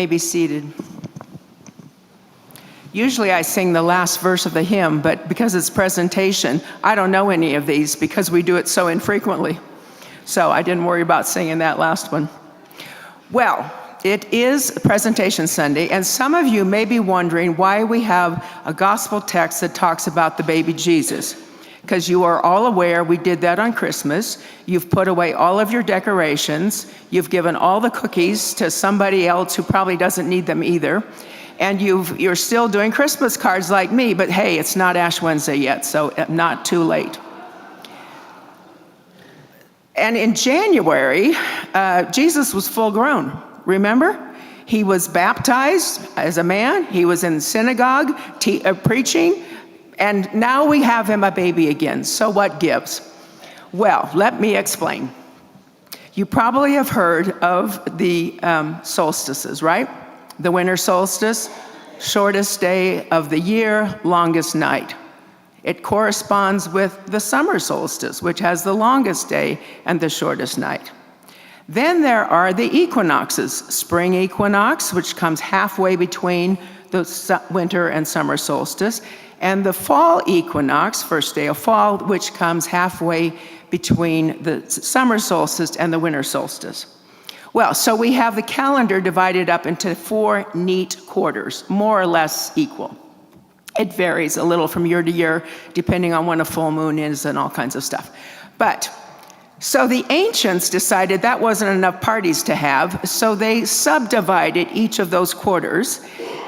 may be seated. Usually I sing the last verse of the hymn, but because it's presentation, I don't know any of these because we do it so infrequently. So I didn't worry about singing that last one. Well, it is Presentation Sunday, and some of you may be wondering why we have a gospel text that talks about the baby Jesus. Because you are all aware we did that on Christmas. You've put away all of your decorations. You've given all the cookies to somebody else who probably doesn't need them either. And you're still doing Christmas cards like me, but hey, it's not Ash Wednesday yet, so not too late. And in January, Jesus was full grown, remember? He was baptized as a man. He was in synagogue preaching. And now we have him a baby again. So what gives? Well, let me explain. You probably have heard of the solstices, right? The winter solstice, shortest day of the year, longest night. It corresponds with the summer solstice, which has the longest day and the shortest night. Then there are the equinoxes, spring equinox, which comes halfway between the winter and summer solstice, and the fall equinox, first day of fall, which comes halfway between the summer solstice and the winter solstice. Well, so we have the calendar divided up into 4 neat quarters, more or less equal. It varies a little from year to year, depending on when a full moon is and all kinds of stuff. But, so the ancients decided that wasn't enough parties to have, so they subdivided each of those quarters,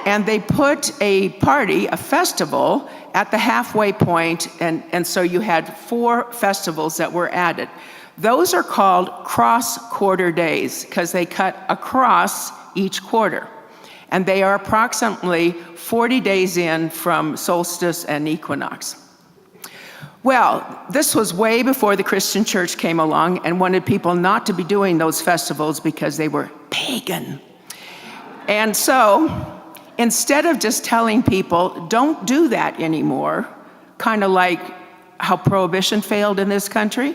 and they put a party, a festival, at the halfway point, and so you had 4 festivals that were added. Those are called cross-quarter days, because they cut across each quarter. And they are approximately 40 days in from solstice and equinox. Well, this was way before the Christian church came along and wanted people not to be doing those festivals because they were pagan. And so, instead of just telling people, don't do that anymore, kind of like how prohibition failed in this country,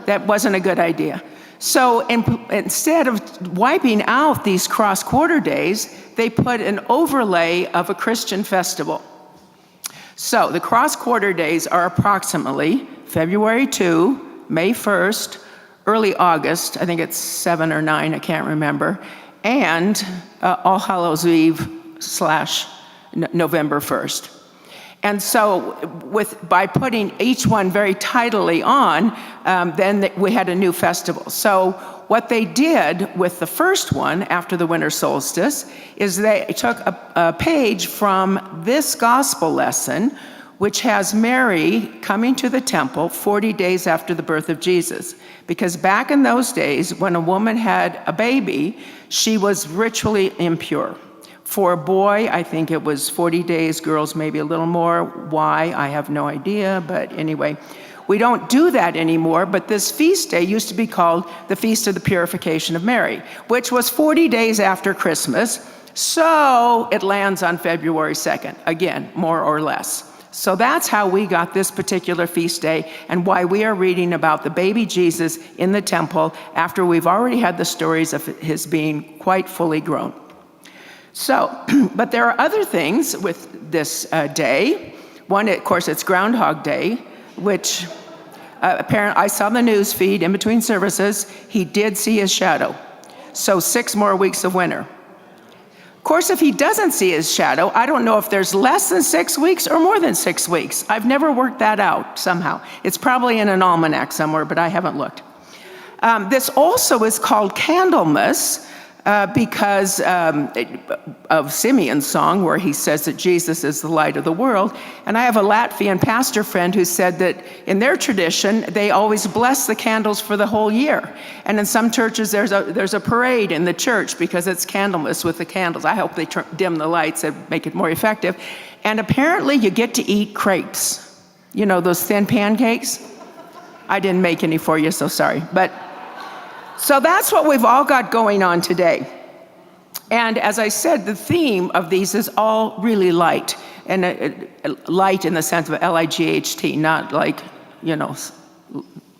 that wasn't a good idea. So instead of wiping out these cross-quarter days, they put an overlay of a Christian festival. So the cross-quarter days are approximately February 2, May 1st, early August, I think it's 7 or 9, I can't remember, and All Hallows Eve / November 1st. And so by putting each one very tidily on, then we had a new festival. So what they did with the first one after the winter solstice is they took a page from this gospel lesson, which has Mary coming to the temple 40 days after the birth of Jesus. Because back in those days, when a woman had a baby, she was ritually impure. For a boy, I think it was 40 days, girls maybe a little more. Why? I have no idea, but anyway. We don't do that anymore, but this feast day used to be called the Feast of the Purification of Mary, which was 40 days after Christmas, so it lands on February 2nd, again, more or less. So that's how we got this particular feast day and why we are reading about the baby Jesus in the temple after we've already had the stories of his being quite fully grown. So, but there are other things with this day. One, of course, it's Groundhog Day, which apparently I saw the news feed in between services. He did see his shadow. So 6 more weeks of winter. Of course, if he doesn't see his shadow, I don't know if there's less than 6 weeks or more than 6 weeks. I've never worked that out somehow. It's probably in an almanac somewhere, but I haven't looked. This also is called Candlemas, because of Simeon's song where he says that Jesus is the light of the world. And I have a Latvian pastor friend who said that in their tradition, they always bless the candles for the whole year. And in some churches, there's a parade in the church because it's Candlemas with the candles. I hope they dim the lights and make it more effective. And apparently you get to eat crepes. You know, those thin pancakes? I didn't make any for you, so sorry. So that's what we've all got going on today. And as I said, the theme of these is all really light. And light in the sense of L-I-G-H-T, not like, you know,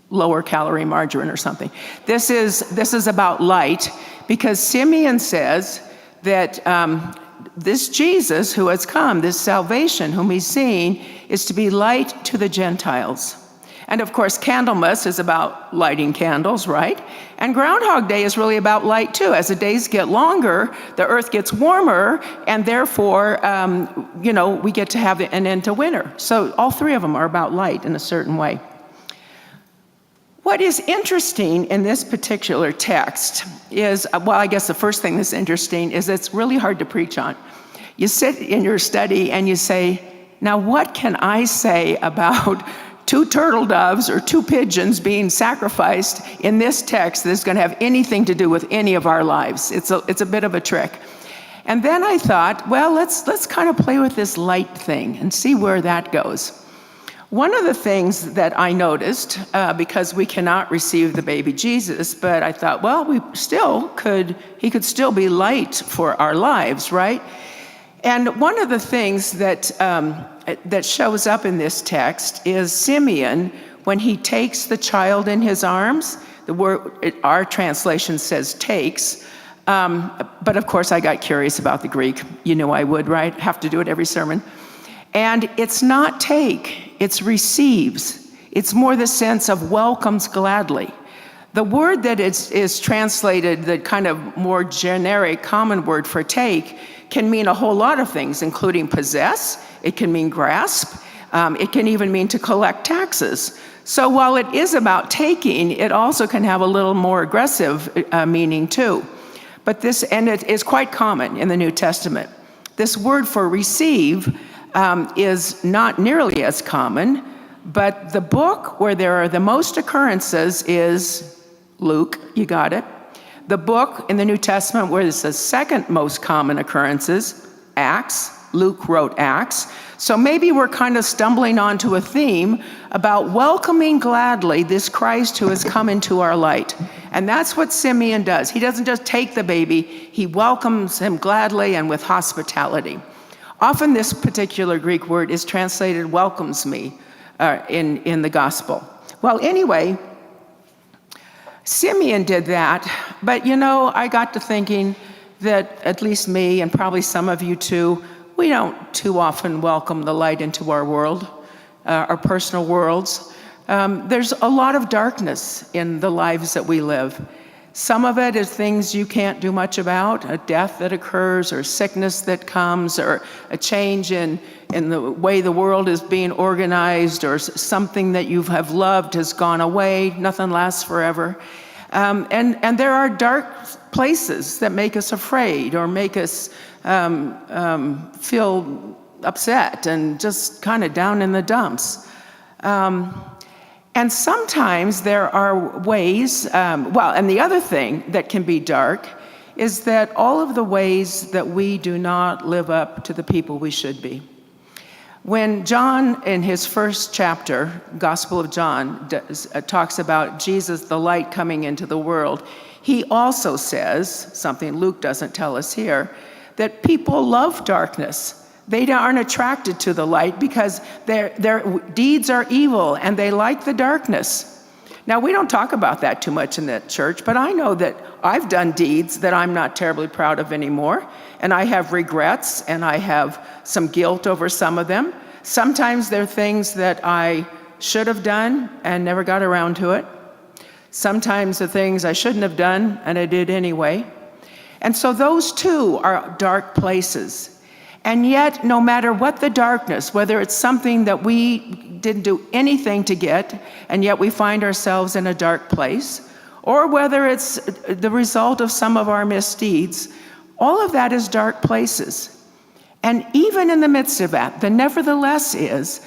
lower calorie margarine or something. This is about light because Simeon says that this Jesus who has come, this salvation whom he's seen, is to be light to the Gentiles. And of course, Candlemas is about lighting candles, right? And Groundhog Day is really about light too. As the days get longer, the earth gets warmer, and therefore, we get to have an end to winter. So all three of them are about light in a certain way. What is interesting in this particular text is, well, I guess the first thing that's interesting is it's really hard to preach on. You sit in your study and you say, now what can I say about 2 turtle doves or 2 pigeons being sacrificed in this text that's going to have anything to do with any of our lives? It's a bit of a trick. And then I thought, well, let's kind of play with this light thing and see where that goes. One of the things that I noticed, because we cannot receive the baby Jesus, but I thought, well, he could still be light for our lives, right? And one of the things that shows up in this text is Simeon, when he takes the child in his arms. The word, our translation says takes, but of course I got curious about the Greek. You know I would, right? Have to do it every sermon. And it's not take, it's receives. It's more the sense of welcomes gladly. The word that is translated, the kind of more generic common word for take, can mean a whole lot of things, including possess. It can mean grasp. It can even mean to collect taxes. So while it is about taking, it also can have a little more aggressive meaning too. But it is quite common in the New Testament. This word for receive is not nearly as common, but the book where there are the most occurrences is Luke, you got it. The book in the New Testament where it's the second most common occurrences, Acts. Luke wrote Acts. So maybe we're kind of stumbling onto a theme about welcoming gladly this Christ who has come into our light. And that's what Simeon does. He doesn't just take the baby, he welcomes him gladly and with hospitality. Often this particular Greek word is translated welcomes me in the gospel. Well, anyway, Simeon did that, but I got to thinking that at least me and probably some of you too, we don't too often welcome the light into our world, our personal worlds. There's a lot of darkness in the lives that we live. Some of it is things you can't do much about, a death that occurs or sickness that comes or a change in the way the world is being organized or something that you have loved has gone away. Nothing lasts forever. And there are dark places that make us afraid or make us feel upset and just kind of down in the dumps. And sometimes there are ways, and the other thing that can be dark is that all of the ways that we do not live up to the people we should be. When John, in his first chapter, Gospel of John, talks about Jesus, the light coming into the world, he also says, something Luke doesn't tell us here, that people love darkness. They aren't attracted to the light because their deeds are evil and they like the darkness. Now, we don't talk about that too much in the church, but I know that I've done deeds that I'm not terribly proud of anymore, and I have regrets and I have some guilt over some of them. Sometimes they're things that I should have done and never got around to it. Sometimes the things I shouldn't have done and I did anyway. And so those too are dark places. And yet, no matter what the darkness, whether it's something that we didn't do anything to get, and yet we find ourselves in a dark place, or whether it's the result of some of our misdeeds, all of that is dark places. And even in the midst of that, the nevertheless is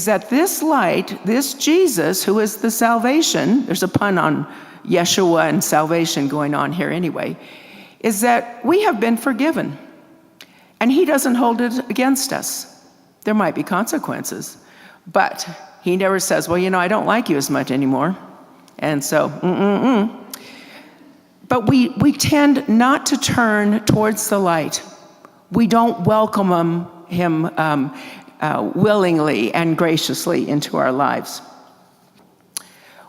that this light, this Jesus, who is the salvation, there's a pun on Yeshua and salvation going on here anyway, is that we have been forgiven. And he doesn't hold it against us. There might be consequences, but he never says, well, I don't like you as much anymore. And so, But we tend not to turn towards the light. We don't welcome him willingly and graciously into our lives.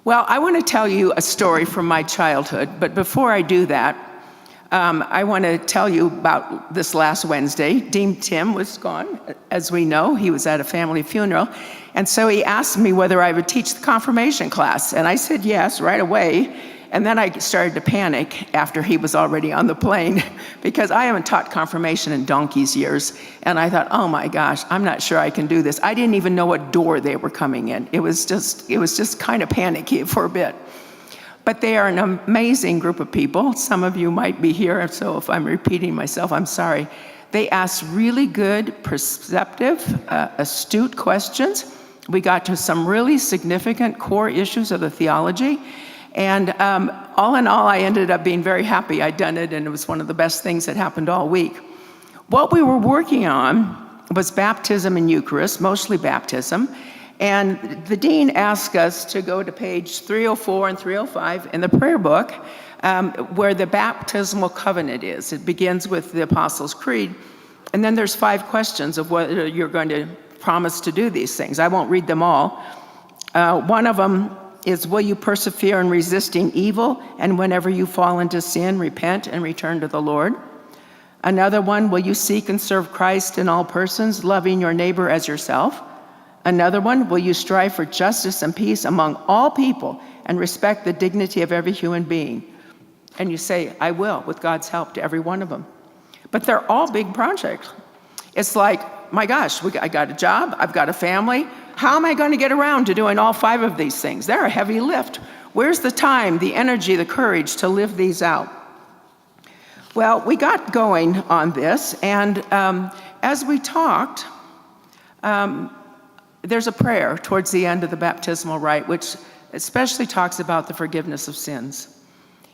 Well, I want to tell you a story from my childhood, but before I do that, I want to tell you about this last Wednesday. Dean Tim was gone, as we know. He was at a family funeral. And so he asked me whether I would teach the confirmation class. And I said yes right away. And then I started to panic after he was already on the plane because I haven't taught confirmation in donkey's years. And I thought, oh my gosh, I'm not sure I can do this. I didn't even know what door they were coming in. It was just kind of panicky for a bit. But they are an amazing group of people. Some of you might be here, so if I'm repeating myself, I'm sorry. They asked really good, perceptive, astute questions. We got to some really significant core issues of the theology. And all in all, I ended up being very happy I'd done it, and it was one of the best things that happened all week. What we were working on was baptism and Eucharist, mostly baptism. And the dean asked us to go to page 304 and 305 in the prayer book, where the baptismal covenant is. It begins with the Apostles' Creed, and then there's 5 questions of whether you're going to promise to do these things. I won't read them all. One of them is, will you persevere in resisting evil, and whenever you fall into sin, repent and return to the Lord? Another one, will you seek and serve Christ in all persons, loving your neighbor as yourself? Another one, will you strive for justice and peace among all people and respect the dignity of every human being? And you say, I will, with God's help, to every one of them. But they're all big projects. It's like, my gosh, I got a job, I've got a family. How am I going to get around to doing all 5 of these things? They're a heavy lift. Where's the time, the energy, the courage to live these out? Well, we got going on this, and as we talked, there's a prayer towards the end of the baptismal rite, which especially talks about the forgiveness of sins.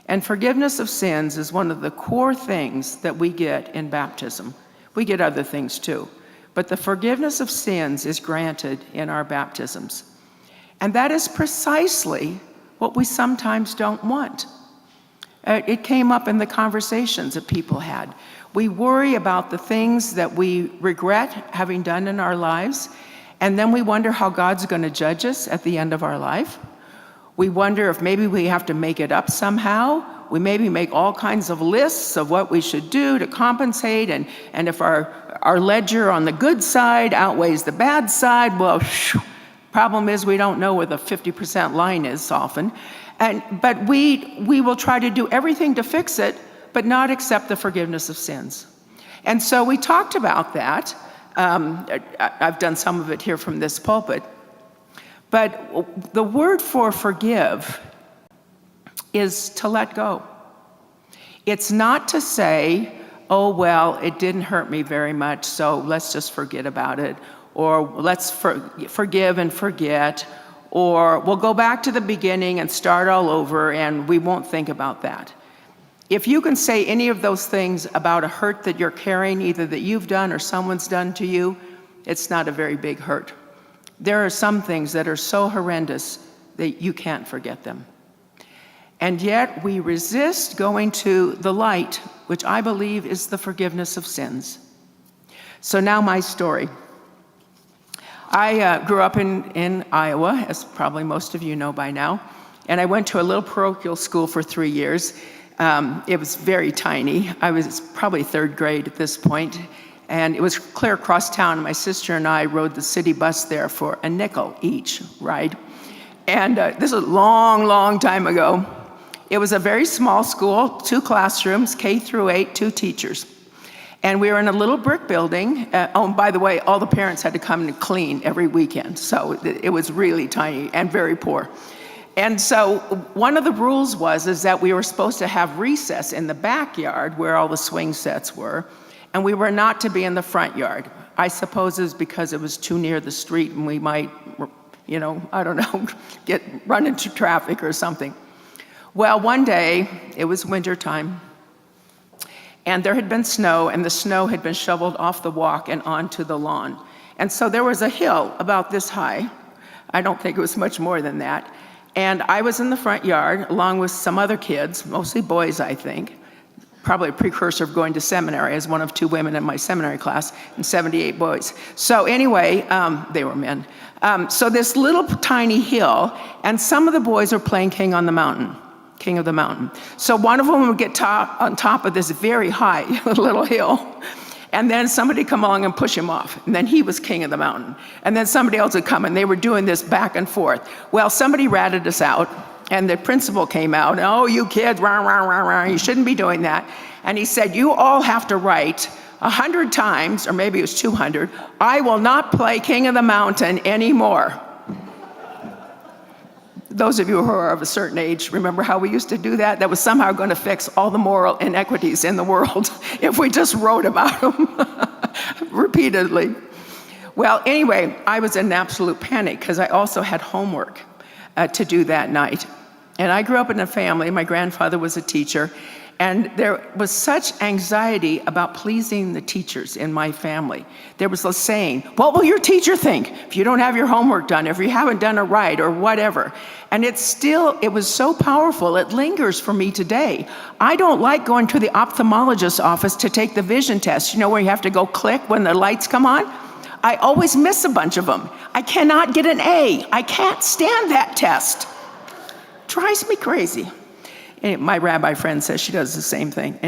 And forgiveness of sins is one of the core things that we get in baptism. We get other things too, but the forgiveness of sins is granted in our baptisms. And that is precisely what we sometimes don't want. It came up in the conversations that people had. We worry about the things that we regret having done in our lives, and then we wonder how God's going to judge us at the end of our life. We wonder if maybe we have to make it up somehow. We maybe make all kinds of lists of what we should do to compensate, and if our ledger on the good side outweighs the bad side, well, problem is we don't know where the 50% line is often. But we will try to do everything to fix it, but not accept the forgiveness of sins. And so we talked about that. I've done some of it here from this pulpit. But the word for forgive is to let go. It's not to say, oh, well, it didn't hurt me very much, so let's just forget about it. Or let's forgive and forget. Or we'll go back to the beginning and start all over, and we won't think about that. If you can say any of those things about a hurt that you're carrying, either that you've done or someone's done to you, it's not a very big hurt. There are some things that are so horrendous that you can't forget them. And yet we resist going to the light, which I believe is the forgiveness of sins. So now my story. I grew up in Iowa, as probably most of you know by now, and I went to a little parochial school for 3 years. It was very tiny. I was probably 3rd grade at this point, and it was clear across town. My sister and I rode the city bus there for a nickel each ride. And this was a long, long time ago. It was a very small school, 2 classrooms, K through 8, 2 teachers. And we were in a little brick building. Oh, and by the way, all the parents had to come and clean every weekend. So it was really tiny and very poor. And so one of the rules is that we were supposed to have recess in the backyard where all the swing sets were, and we were not to be in the front yard. I suppose it's because it was too near the street and we might, I don't know, run into traffic or something. Well, one day, it was wintertime, and there had been snow, and the snow had been shoveled off the walk and onto the lawn. And so there was a hill about this high. I don't think it was much more than that. And I was in the front yard along with some other kids, mostly boys, I think, probably a precursor of going to seminary as one of 2 women in my seminary class and 78 boys. So anyway, they were men. So this little tiny hill, and some of the boys were playing King on the Mountain. king of the mountain. So one of them would get on top of this very high little hill, and then somebody come along and push him off, and then he was king of the mountain. And then somebody else would come, and they were doing this back and forth. Well, somebody ratted us out, and the principal came out, "Oh, you kids, rah, rah, rah, rah, you shouldn't be doing that." And he said, "You all have to write 100 times, or maybe it was 200, 'I will not play king of the mountain anymore.'" Those of you who are of a certain age, remember how we used to do that? That was somehow going to fix all the moral inequities in the world if we just wrote about them repeatedly. Well, anyway, I was in absolute panic because I also had homework to do that night. And I grew up in a family, my grandfather was a teacher, and there was such anxiety about pleasing the teachers in my family. There was a saying, "What will your teacher think if you don't have your homework done, if you haven't done it right, or whatever?" And it was so powerful, it lingers for me today. I don't like going to the ophthalmologist's office to take the vision test, where you have to go click when the lights come on. I always miss a bunch of them. I cannot get an A. I can't stand that test. Drives me crazy. My rabbi friend says she does the same thing.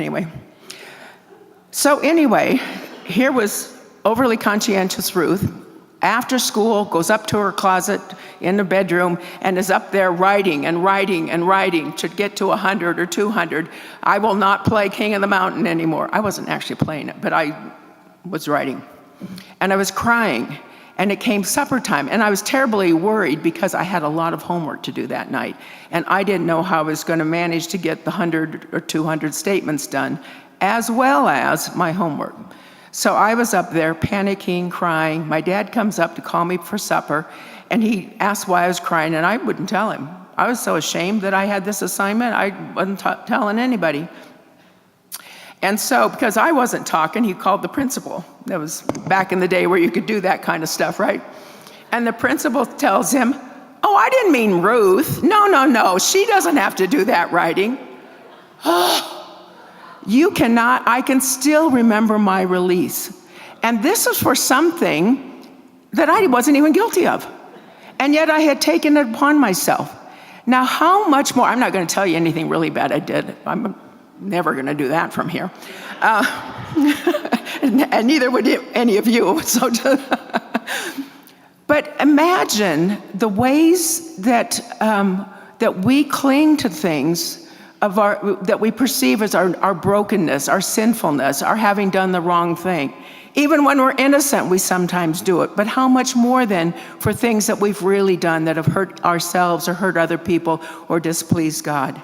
So anyway, here was overly conscientious Ruth. After school, goes up to her closet in the bedroom and is up there writing and writing and writing to get to 100 or 200. "I will not play King of the Mountain anymore." I wasn't actually playing it, but I was writing. And I was crying. And it came supper time, and I was terribly worried because I had a lot of homework to do that night, and I didn't know how I was going to manage to get the 100 or 200 statements done, as well as my homework. So I was up there panicking, crying. My dad comes up to call me for supper, and he asked why I was crying, and I wouldn't tell him. I was so ashamed that I had this assignment, I wasn't telling anybody. And so, because I wasn't talking, he called the principal. That was back in the day where you could do that kind of stuff, right? And the principal tells him, "Oh, I didn't mean Ruth. No, she doesn't have to do that writing." You cannot, I can still remember my release. And this was for something that I wasn't even guilty of. And yet I had taken it upon myself. Now, how much more, I'm not going to tell you anything really bad I did. I'm never going to do that from here. And neither would any of you. But imagine the ways that we cling to things that we perceive as our brokenness, our sinfulness, our having done the wrong thing. Even when we're innocent, we sometimes do it. But how much more then for things that we've really done that have hurt ourselves or hurt other people or displeased God?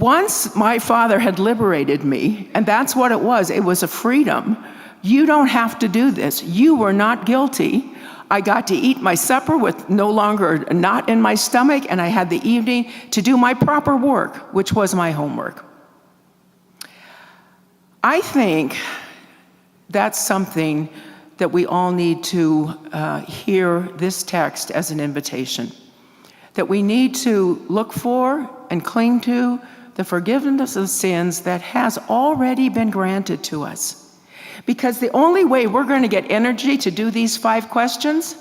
Once my Father had liberated me, and that's what it was a freedom. You don't have to do this. You were not guilty. I got to eat my supper with no longer a knot in my stomach, and I had the evening to do my proper work, which was my homework. I think that's something that we all need to hear this text as an invitation. That we need to look for and cling to the forgiveness of sins that has already been granted to us. Because the only way we're going to get energy to do these 5 questions,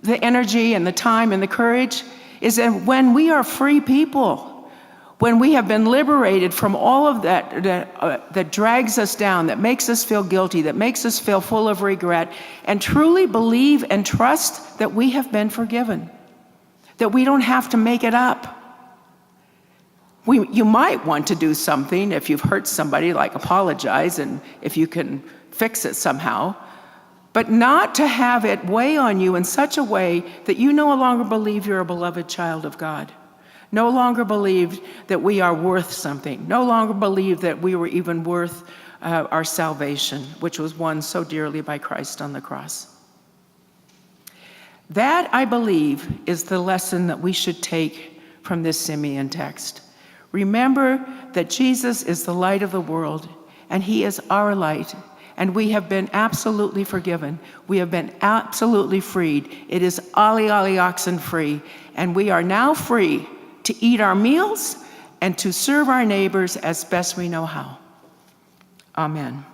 the energy and the time and the courage, is that when we are free people, when we have been liberated from all of that drags us down, that makes us feel guilty, that makes us feel full of regret, and truly believe and trust that we have been forgiven, that we don't have to make it up. You might want to do something if you've hurt somebody, like apologize, and if you can fix it somehow, but not to have it weigh on you in such a way that you no longer believe you're a beloved child of God, no longer believe that we are worth something, no longer believe that we were even worth our salvation, which was won so dearly by Christ on the cross. That, I believe, is the lesson that we should take from this Simeon text. Remember that Jesus is the light of the world, and he is our light, and we have been absolutely forgiven. We have been absolutely freed. It is Ali oxen free, and we are now free to eat our meals and to serve our neighbors as best we know how. Amen.